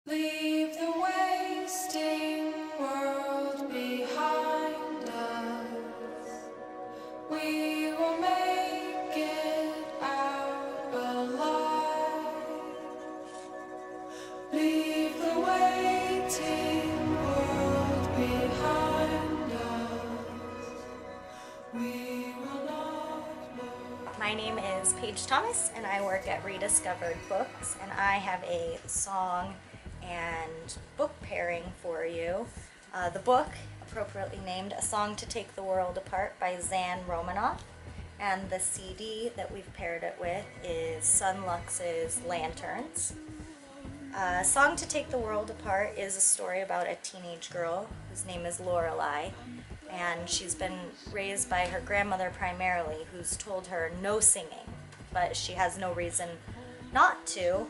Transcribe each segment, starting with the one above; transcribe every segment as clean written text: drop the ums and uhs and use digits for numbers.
Leave the wasting world behind us. We will make it out alive. Leave the waiting world behind us. We will not know. My name is Paige Thomas and I work at Rediscovered Books, and I have a song and book pairing for you. The book, appropriately named A Song to Take the World Apart by Zan Romanoff, and the CD that we've paired it with is Son Lux's Lanterns. A Song to Take the World Apart is a story about a teenage girl whose name is Lorelei, and she's been raised by her grandmother primarily, who's told her no singing, but she has no reason not to.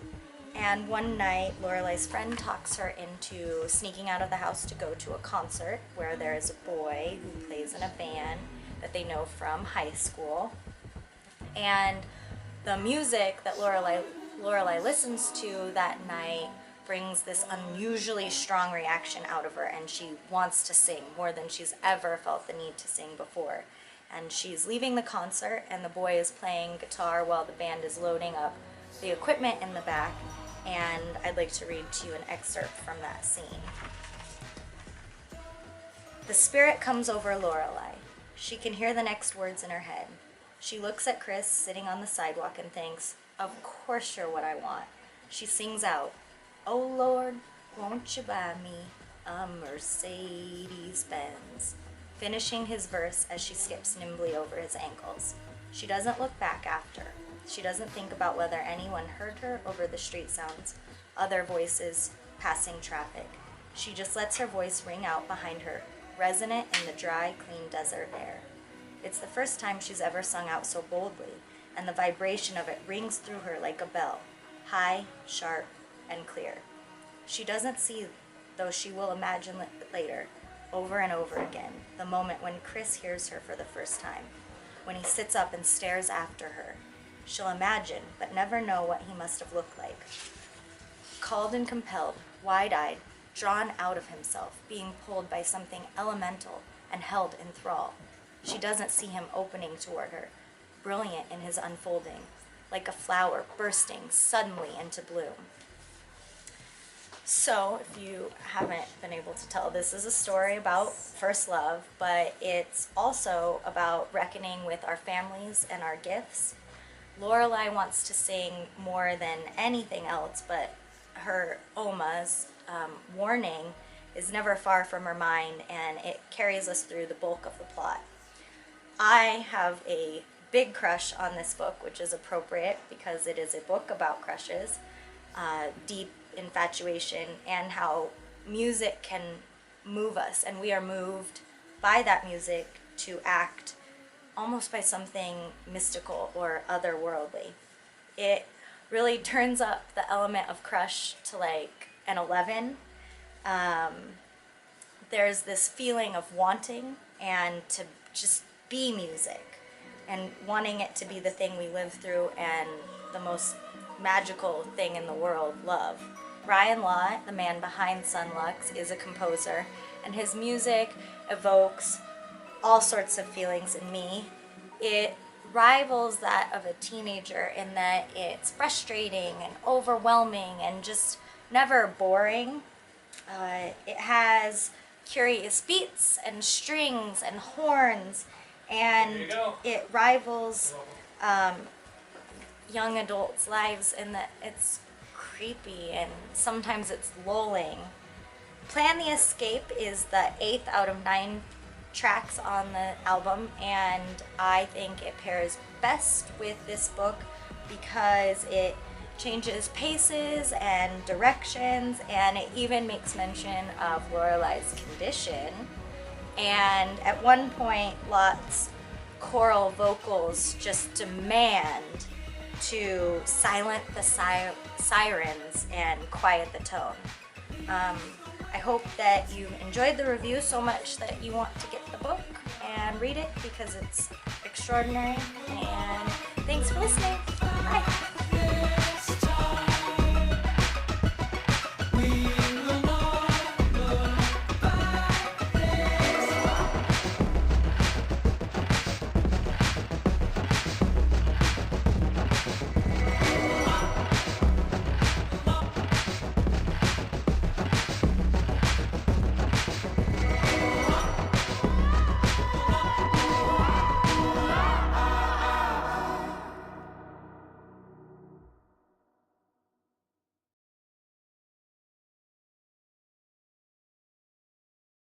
And one night, Lorelei's friend talks her into sneaking out of the house to go to a concert where there is a boy who plays in a band that they know from high school. And the music that Lorelei listens to that night brings this unusually strong reaction out of her, and she wants to sing more than she's ever felt the need to sing before. And she's leaving the concert, and the boy is playing guitar while the band is loading up the equipment in the back. And I'd like to read to you an excerpt from that scene. The spirit comes over Lorelei. She can hear the next words in her head. She looks at Chris sitting on the sidewalk and thinks, "Of course you're what I want." She sings out, "Oh Lord, won't you buy me a Mercedes Benz?" finishing his verse as she skips nimbly over his ankles. She doesn't look back after. She doesn't think about whether anyone heard her over the street sounds, other voices, passing traffic. She just lets her voice ring out behind her, resonant in the dry, clean desert air. It's the first time she's ever sung out so boldly, and the vibration of it rings through her like a bell, high, sharp, and clear. She doesn't see, though she will imagine later, over and over again, the moment when Chris hears her for the first time, when he sits up and stares after her. She'll imagine, but never know what he must have looked like. Called and compelled, wide-eyed, drawn out of himself, being pulled by something elemental and held in thrall. She doesn't see him opening toward her, brilliant in his unfolding, like a flower bursting suddenly into bloom. So, if you haven't been able to tell, this is a story about first love, but it's also about reckoning with our families and our gifts. Lorelei wants to sing more than anything else, but her Oma's warning is never far from her mind, and it carries us through the bulk of the plot. I have a big crush on this book, which is appropriate because it is a book about crushes, deep infatuation, and how music can move us, and we are moved by that music to act almost by something mystical or otherworldly. It really turns up the element of crush to like an 11. There's this feeling of wanting and to just be music and wanting it to be the thing we live through and the most magical thing in the world, love. Ryan Lott, the man behind Son Lux, is a composer, and his music evokes all sorts of feelings in me. It rivals that of a teenager in that it's frustrating and overwhelming and just never boring. It has curious beats and strings and horns, and it rivals young adults' lives in that it's creepy and sometimes it's lulling. Plan the Escape is the 8th out of 9 tracks on the album, and I think it pairs best with this book because it changes paces and directions, and it even makes mention of Lorelei's condition. And at one point, Lott's choral vocals just demand to silence the sirens and quiet the tone. I hope that you enjoyed the review so much that you want to get the book and read it because it's extraordinary. And thanks for listening. Bye.